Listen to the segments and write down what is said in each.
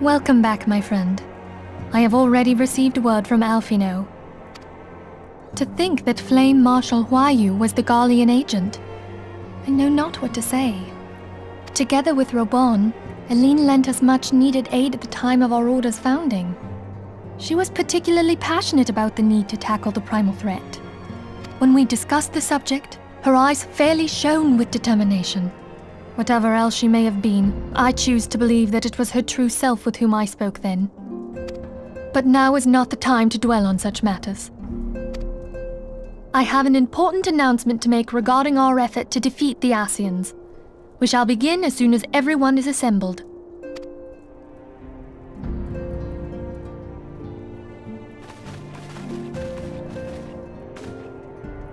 Welcome back, my friend. I have already received word from Alfino. To think that Flame Marshal Huayu was the Garlean agent. I know not what to say. Together with Robon, Aline lent us much-needed aid at the time of our Order's founding. She was particularly passionate about the need to tackle the primal threat. When we discussed the subject, her eyes fairly shone with determination. Whatever else she may have been, I choose to believe that it was her true self with whom I spoke then. But now is not the time to dwell on such matters. I have an important announcement to make regarding our effort to defeat the Ascians. We shall begin as soon as everyone is assembled.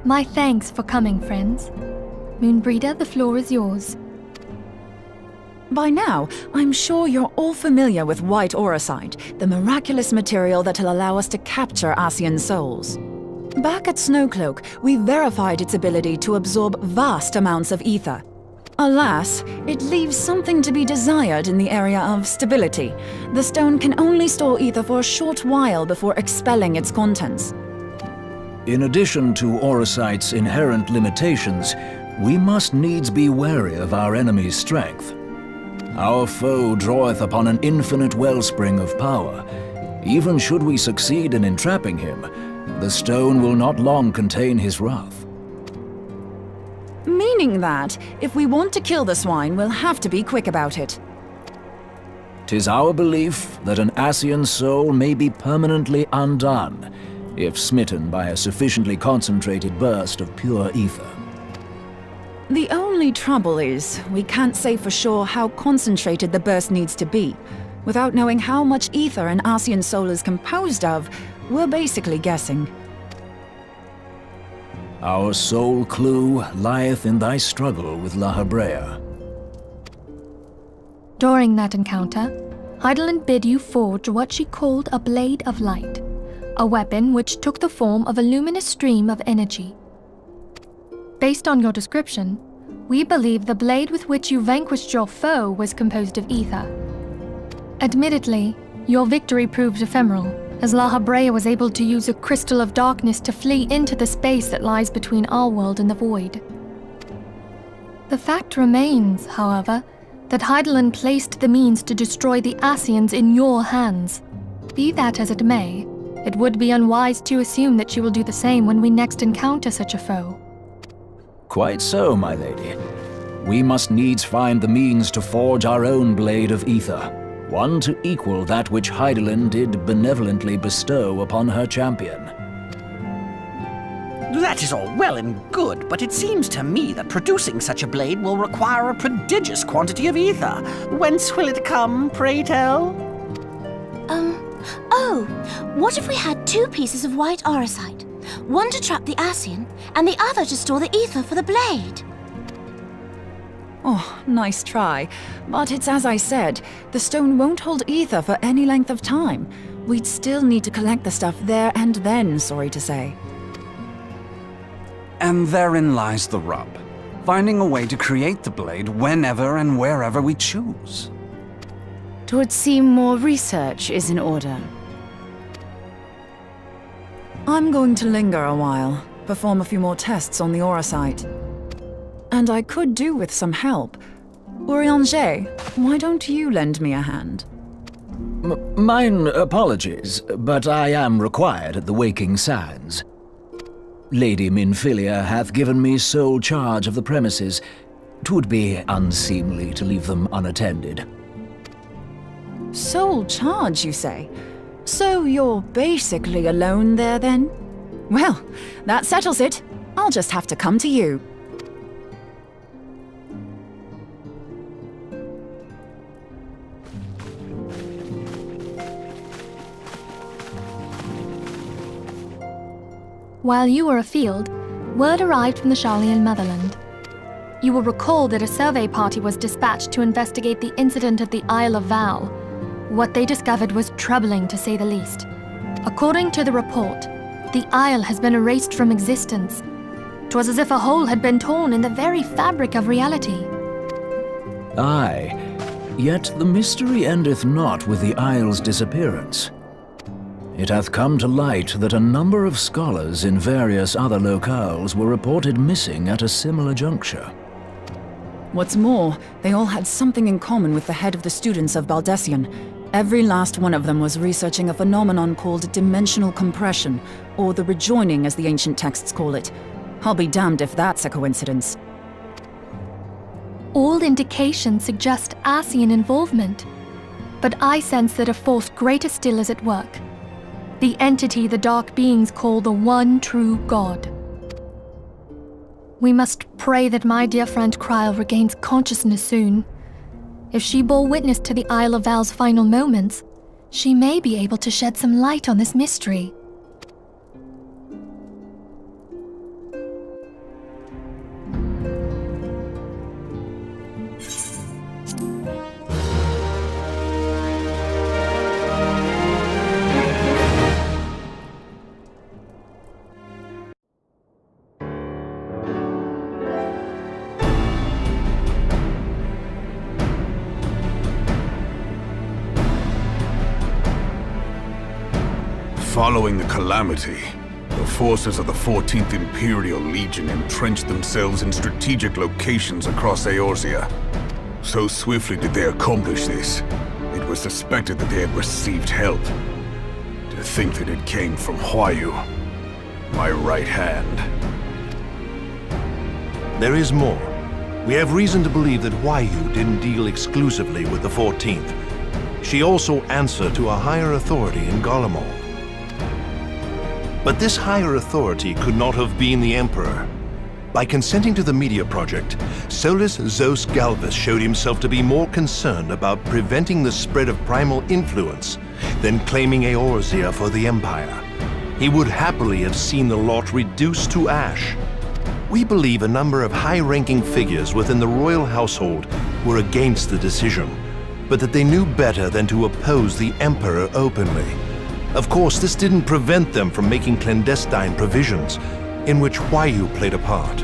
My thanks for coming, friends. Moonbreeder, the floor is yours. By now, I'm sure you're all familiar with white auracite, the miraculous material that'll allow us to capture Ascian souls. Back at Snowcloak, we verified its ability to absorb vast amounts of ether. Alas, it leaves something to be desired in the area of stability. The stone can only store ether for a short while before expelling its contents. In addition to auracite's inherent limitations, we must needs be wary of our enemy's strength. Our foe draweth upon an infinite wellspring of power. Even should we succeed in entrapping him, the stone will not long contain his wrath. Meaning that, if we want to kill the swine, we'll have to be quick about it. 'Tis our belief that an Ascian soul may be permanently undone, if smitten by a sufficiently concentrated burst of pure ether. The only trouble is, we can't say for sure how concentrated the burst needs to be. Without knowing how much ether an Ascian soul is composed of, we're basically guessing. Our sole clue lieth in thy struggle with La Habrea. During that encounter, Heidelin bid you forge what she called a Blade of Light, a weapon which took the form of a luminous stream of energy. Based on your description, we believe the blade with which you vanquished your foe was composed of ether. Admittedly, your victory proved ephemeral, as La Habrea was able to use a crystal of darkness to flee into the space that lies between our world and the void. The fact remains, however, that Heidelin placed the means to destroy the Ascians in your hands. Be that as it may, it would be unwise to assume that she will do the same when we next encounter such a foe. Quite so, my lady. We must needs find the means to forge our own blade of ether, one to equal that which Heidelin did benevolently bestow upon her champion. That is all well and good, but it seems to me that producing such a blade will require a prodigious quantity of ether. Whence will it come, pray tell? What if we had 2 pieces of white auracite? One to trap the Ascian, and the other to store the ether for the blade. Oh, nice try. But it's as I said, the stone won't hold ether for any length of time. We'd still need to collect the stuff there and then, sorry to say. And therein lies the rub. Finding a way to create the blade whenever and wherever we choose. 'Twould seem more research is in order. I'm going to linger a while, perform a few more tests on the auracite. And I could do with some help. Urianger, why don't you lend me a hand? Mine apologies, but I am required at the Waking Sands. Lady Minfilia hath given me sole charge of the premises. 'Twould be unseemly to leave them unattended. Sole charge, you say? So you're basically alone there, then? Well, that settles it. I'll just have to come to you. While you were afield, word arrived from the Sharlayan motherland. You will recall that a survey party was dispatched to investigate the incident at the Isle of Val. What they discovered was troubling, to say the least. According to the report, the isle has been erased from existence. 'Twas as if a hole had been torn in the very fabric of reality. Aye, Yet the mystery endeth not with the isle's disappearance. It hath come to light that a number of scholars in various other locales were reported missing at a similar juncture. What's more, they all had something in common with the head of the students of Baldessian. Every last one of them was researching a phenomenon called dimensional compression, or the rejoining as the ancient texts call it. I'll be damned if that's a coincidence. All indications suggest Ascian involvement, but I sense that a force greater still is at work. The entity the Dark Beings call the One True God. We must pray that my dear friend Kryl regains consciousness soon. If she bore witness to the Isle of Val's final moments, she may be able to shed some light on this mystery. Following the calamity, the forces of the 14th Imperial Legion entrenched themselves in strategic locations across Eorzea. So swiftly did they accomplish this, it was suspected that they had received help. To think that it came from Huayu, my right hand. There is more. We have reason to believe that Huayu didn't deal exclusively with the 14th. She also answered to a higher authority in Garlemald. But this higher authority could not have been the Emperor. By consenting to the Media Project, Solus Zos Galvus showed himself to be more concerned about preventing the spread of primal influence than claiming Eorzea for the Empire. He would happily have seen the lot reduced to ash. We believe a number of high-ranking figures within the royal household were against the decision, but that they knew better than to oppose the Emperor openly. Of course, this didn't prevent them from making clandestine provisions, in which Huayu played a part.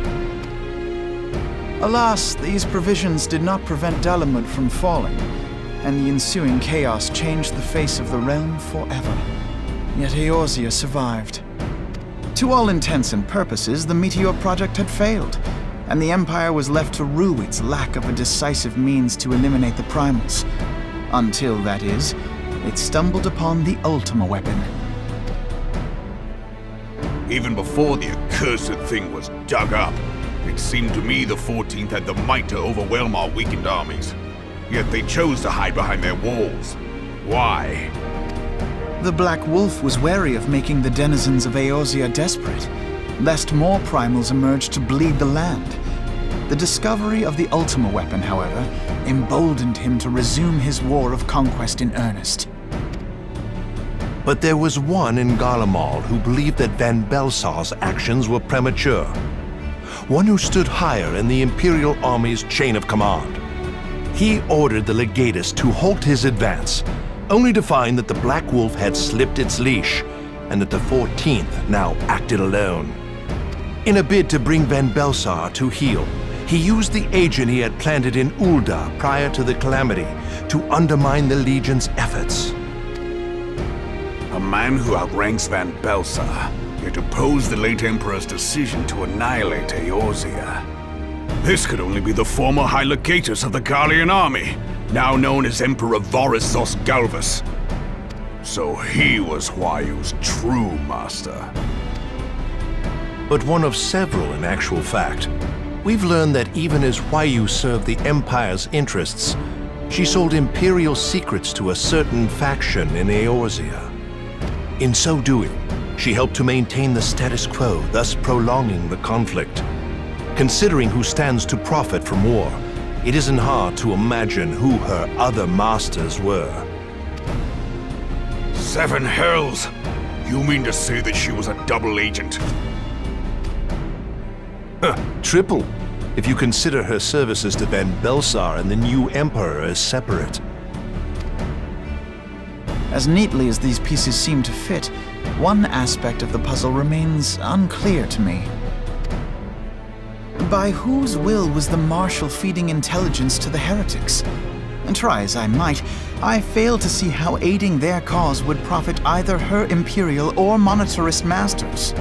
Alas, these provisions did not prevent Dalamud from falling, and the ensuing chaos changed the face of the realm forever. Yet Eorzea survived. To all intents and purposes, the Meteor Project had failed, and the Empire was left to rue its lack of a decisive means to eliminate the primals. Until, that is, it stumbled upon the Ultima weapon. Even before the accursed thing was dug up, it seemed to me the 14th had the might to overwhelm our weakened armies. Yet they chose to hide behind their walls. Why? The Black Wolf was wary of making the denizens of Eorzea desperate, lest more primals emerge to bleed the land. The discovery of the Ultima weapon, however, emboldened him to resume his war of conquest in earnest. But there was one in Garlemald who believed that Van Belsar's actions were premature. One who stood higher in the Imperial Army's chain of command. He ordered the Legatus to halt his advance, only to find that the Black Wolf had slipped its leash, and that the 14th now acted alone. In a bid to bring Van Belsar to heel, he used the agent he had planted in Ul'dah prior to the calamity to undermine the Legion's efforts. A man who outranks Van Belsar, yet opposed the late Emperor's decision to annihilate Eorzea. This could only be the former High Legatus of the Garlean army, now known as Emperor Voris Zos Galvus. So he was Huayu's true master. But one of several in actual fact. We've learned that even as Huayu served the Empire's interests, she sold Imperial secrets to a certain faction in Eorzea. In so doing, she helped to maintain the status quo, thus prolonging the conflict. Considering who stands to profit from war, it isn't hard to imagine who her other masters were. Seven hells! You mean to say that she was a double agent? Triple, if you consider her services to Van Belsar and the new Emperor as separate. As neatly as these pieces seem to fit, one aspect of the puzzle remains unclear to me. By whose will was the Marshal feeding intelligence to the heretics? Try as I might, I fail to see how aiding their cause would profit either her Imperial or Monetarist masters.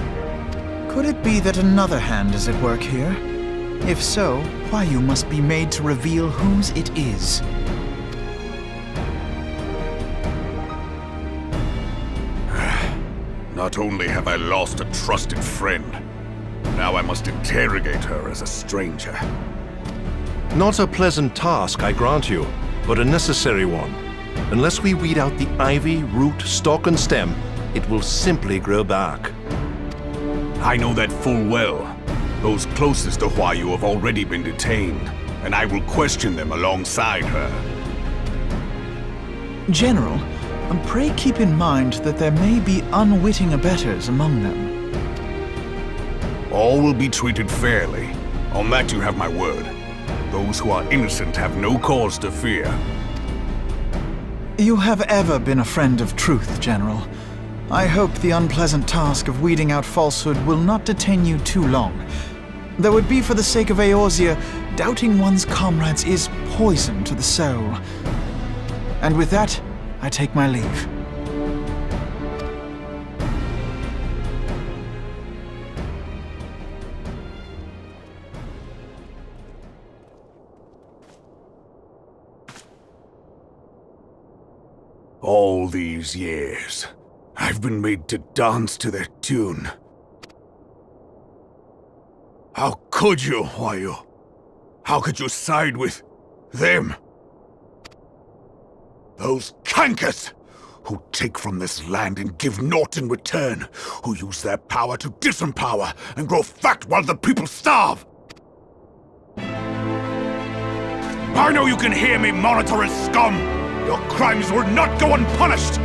Could it be that another hand is at work here? If so, Huayu must be made to reveal whose it is. Not only have I lost a trusted friend, now I must interrogate her as a stranger. Not a pleasant task, I grant you, but a necessary one. Unless we weed out the ivy, root, stalk, and stem, it will simply grow back. I know that full well. Those closest to Huayu have already been detained, and I will question them alongside her. General, pray keep in mind that there may be unwitting abettors among them. All will be treated fairly. On that you have my word. Those who are innocent have no cause to fear. You have ever been a friend of truth, General. I hope the unpleasant task of weeding out falsehood will not detain you too long. Though it be for the sake of Eorzea, doubting one's comrades is poison to the soul. And with that, I take my leave. All these years, I've been made to dance to their tune. How could you, Huayu? How could you side with them? Those cankers who take from this land and give naught in return, who use their power to disempower and grow fat while the people starve. I know you can hear me, monetarist scum! Your crimes will not go unpunished!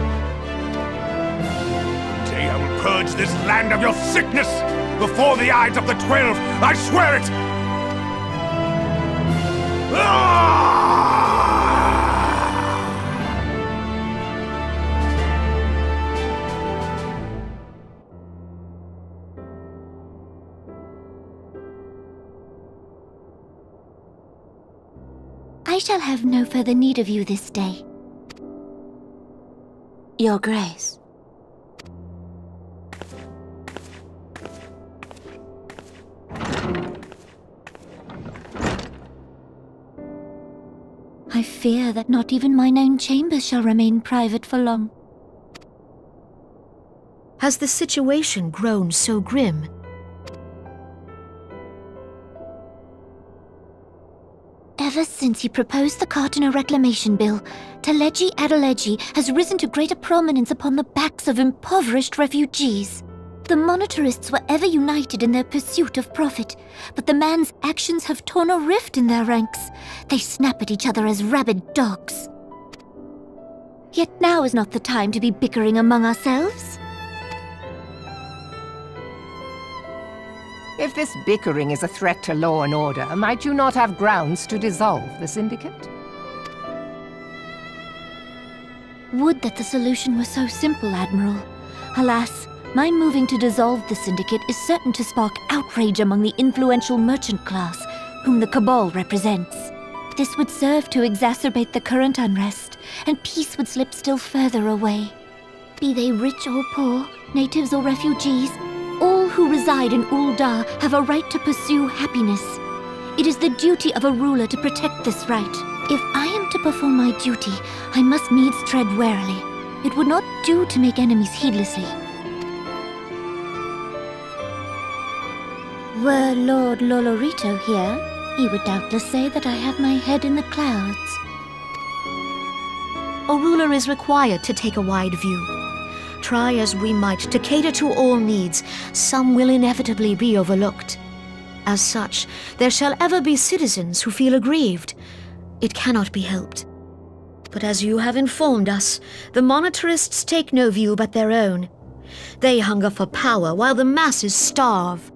Today I will purge this land of your sickness! Before the eyes of the 12, I swear it! I shall have no further need of you this day. Your Grace. I fear that not even mine own chambers shall remain private for long. Has the situation grown so grim? Ever since he proposed the Cardinal Reclamation Bill, Teleji Adeleji has risen to greater prominence upon the backs of impoverished refugees. The monetarists were ever united in their pursuit of profit, but the man's actions have torn a rift in their ranks. They snap at each other as rabid dogs. Yet now is not the time to be bickering among ourselves. If this bickering is a threat to law and order, might you not have grounds to dissolve the Syndicate? Would that the solution were so simple, Admiral. Alas, my moving to dissolve the Syndicate is certain to spark outrage among the influential merchant class, whom the Cabal represents. This would serve to exacerbate the current unrest, and peace would slip still further away. Be they rich or poor, natives or refugees, all who reside in Ul'dah have a right to pursue happiness. It is the duty of a ruler to protect this right. If I am to perform my duty, I must needs tread warily. It would not do to make enemies heedlessly. Were Lord Lolorito here, he would doubtless say that I have my head in the clouds. A ruler is required to take a wide view. Try as we might to cater to all needs, some will inevitably be overlooked. As such, there shall ever be citizens who feel aggrieved. It cannot be helped. But as you have informed us, the monetarists take no view but their own. They hunger for power while the masses starve.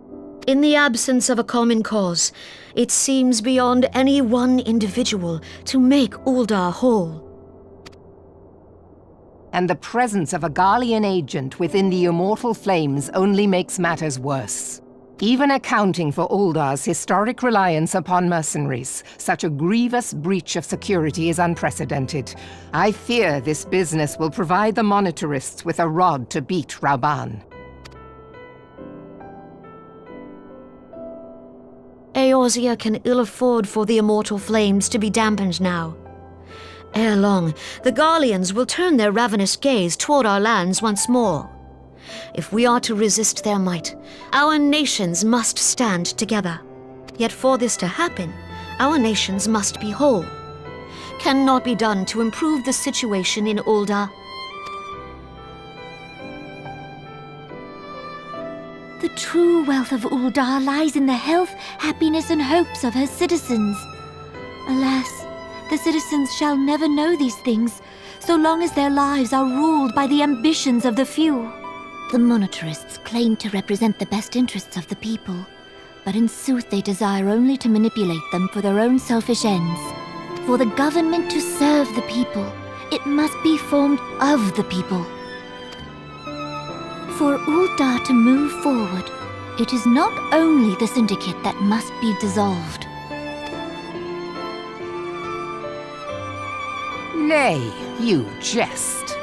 In the absence of a common cause, it seems beyond any one individual to make Ul'dah whole. And the presence of a Garlean agent within the Immortal Flames only makes matters worse. Even accounting for Uldar's historic reliance upon mercenaries, such a grievous breach of security is unprecedented. I fear this business will provide the Monitorists with a rod to beat Rauban. Eorzea can ill afford for the immortal flames to be dampened now. Ere long, the Garleans will turn their ravenous gaze toward our lands once more. If we are to resist their might, our nations must stand together. Yet for this to happen, our nations must be whole. Cannot be done to improve the situation in Ulda. The true wealth of Ulda lies in the health, happiness, and hopes of her citizens. Alas, the citizens shall never know these things, so long as their lives are ruled by the ambitions of the few. The Monitorists claim to represent the best interests of the people, but in sooth they desire only to manipulate them for their own selfish ends. For the government to serve the people, it must be formed of the people. For Ulda to move forward, it is not only the Syndicate that must be dissolved. Nay, you jest.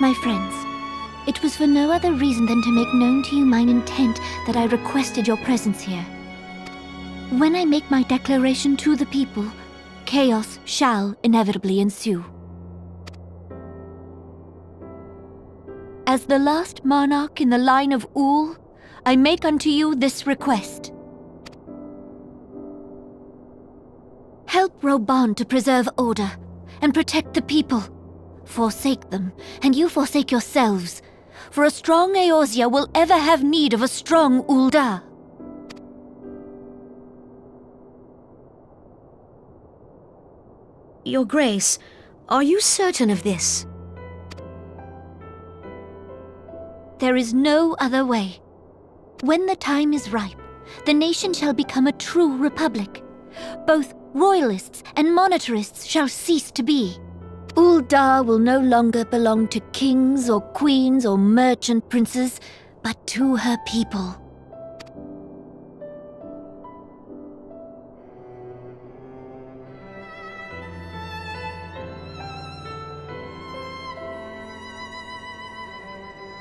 My friends, it was for no other reason than to make known to you mine intent that I requested your presence here. When I make my declaration to the people, chaos shall inevitably ensue. As the last monarch in the line of Ul, I make unto you this request. Help Rauban to preserve order and protect the people. Forsake them, and you forsake yourselves, for a strong Eorzea will ever have need of a strong Ulda. Your Grace, are you certain of this? There is no other way. When the time is ripe, the nation shall become a true republic. Both royalists and monitorists shall cease to be. Ulda will no longer belong to kings or queens or merchant princes, but to her people.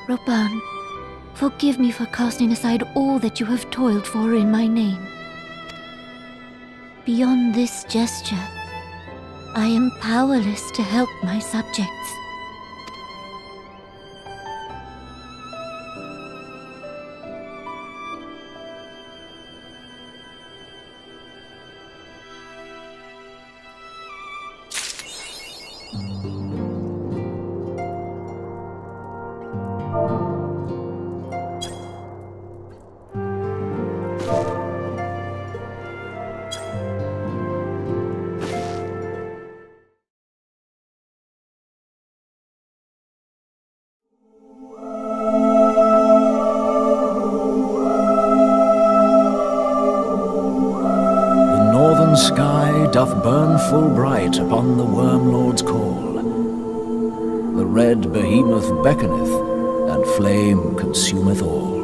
Rauban, forgive me for casting aside all that you have toiled for in my name. Beyond this gesture, I am powerless to help my subjects. Sky doth burn full bright upon the Wormlord's call. The red behemoth beckoneth, and flame consumeth all.